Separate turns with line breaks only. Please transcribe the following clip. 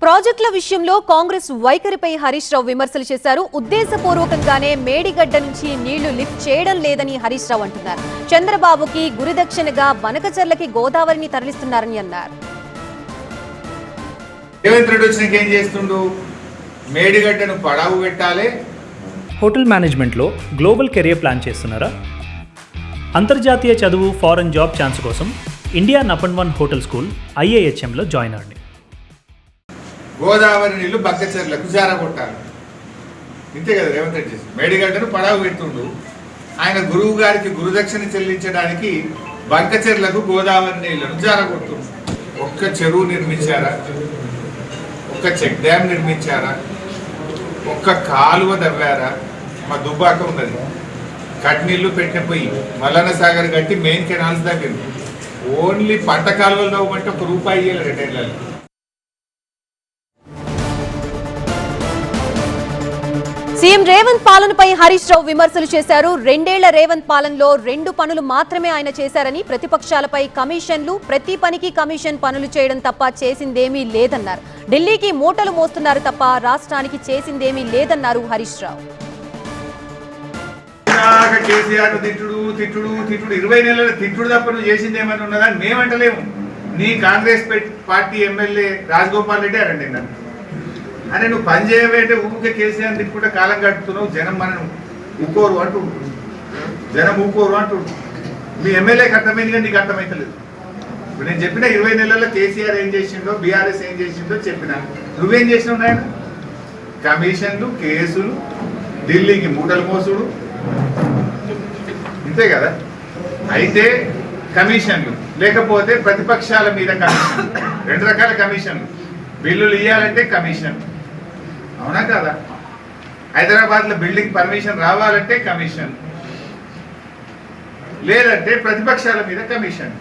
ప్రాజెక్టుల విషయంలో కాంగ్రెస్ వైఖరిపై హరీష్ రావు విమర్శలు చేశారు. ఉద్దేశపూర్వకంగానే మేడిగడ్డ నుంచి నీళ్లు లిఫ్ట్ చేయడం లేదని హరీష్ రావు అంటున్నారు. చంద్రబాబుకి గురిదక్షిణగా బనకచర్లకి గోదావరిని తరలిస్తున్నారని అన్నారు.
మేడిగడ్డను పడావు పెట్టాలి.
హోటల్ మేనేజ్మెంట్లో గ్లోబల్ కెరియర్ ప్లాన్ చేస్తున్నారా? అంతర్జాతీయ చదువు ఫారెన్ జాబ్ ఛాన్స్ కోసం ఇండియా నంబర్ 1 హోటల్ స్కూల్ IIHMలో జాయిన్ అవ్వండి.
గోదావరి నీళ్లు బక్కచెర్లకు జారగొట్టాలి. ఇంతే కదా రేవంత్ రెడ్డి చేసి మేడిగడ్డను పడావు పెడుతుండు. ఆయన గురువు గారికి గురుదక్షిణ చెల్లించడానికి బంకచెర్లకు గోదావరి నీళ్లను జారగొట్టుండు. ఒక్క చెరువు నిర్మించారా? ఒక్క చెక్ డ్యామ్ నిర్మించారా? ఒక్క కాలువ దవ్వారా? మా దుబ్బాక ఉన్నది, కట్నీళ్లు పెట్టిన పోయి మల్లన్న సాగర్ కట్టి మెయిన్ కెనాల్స్ దగ్గర ఓన్లీ పంట కాలువలు తవ్వమంటే ₹1 ఇయ్యాలి రిటైన్లలో.
సీఎం రేవంత్ పాలనపై హరీష్ రావు విమర్శలు చేశారు. 2 ఏళ్ల రేవంత్ పాలనలో 2 పనులు మాత్రమే ఆయన చేశారని, ప్రతిపక్షాలపై కమిషన్లు, ప్రతి పనికి కమిషన్ పనులు చేయడం తప్ప చేసిందేమీ లేదన్నారు. ఢిల్లీకి మూటలు మోస్తున్నారు తప్ప రాష్ట్రానికి చేసిందేమీ లేదన్నారు హరీష్ రావు.
కేసీఆర్ తిట్టుడు తిట్టుడు తిట్టుడు 20 నెలల తిట్టుడు తప్ప నువ్వు చేసింది ఏమైనా ఉన్నదా? మేమంటలేము. నీ కాంగ్రెస్ పార్టీ ఎమ్మెల్యే రాజగోపాల్ రెడ్డి అరండి నన్ను, అరే నువ్వు పని చేయవేంటే ఊరికే కేసీఆర్ తిట్టుకుంటే కాలం గడుపుతున్నావు, జనం మనం ఊకోరు అంటూ, జనం ఊకోరు అంటూ. మీ ఎమ్మెల్యేకి అర్థమైంది కానీ నీకు అర్థమైతలేదు. ఇప్పుడు నేను చెప్పిన 20 నెలల్లో కేసీఆర్ ఏం చేసిండో, బీఆర్ఎస్ ఏం చేసిండో చెప్పిన. నువ్వేం చేసినావు నాయన? కమిషన్లు, కేసులు, ఢిల్లీకి మూటలు మోసుడు, ఇంతే కదా. అయితే కమిషన్లు లేకపోతే ప్రతిపక్షాల మీద కమిషన్, 2 రకాల కమిషన్లు. బిల్లులు ఇవ్వాలంటే కమిషన్, అవునా కదా? హైదరాబాద్లో బిల్డింగ్ పర్మిషన్ రావాలంటే కమిషన్, లేదంటే ప్రతిపక్షాల మీద కమిషన్.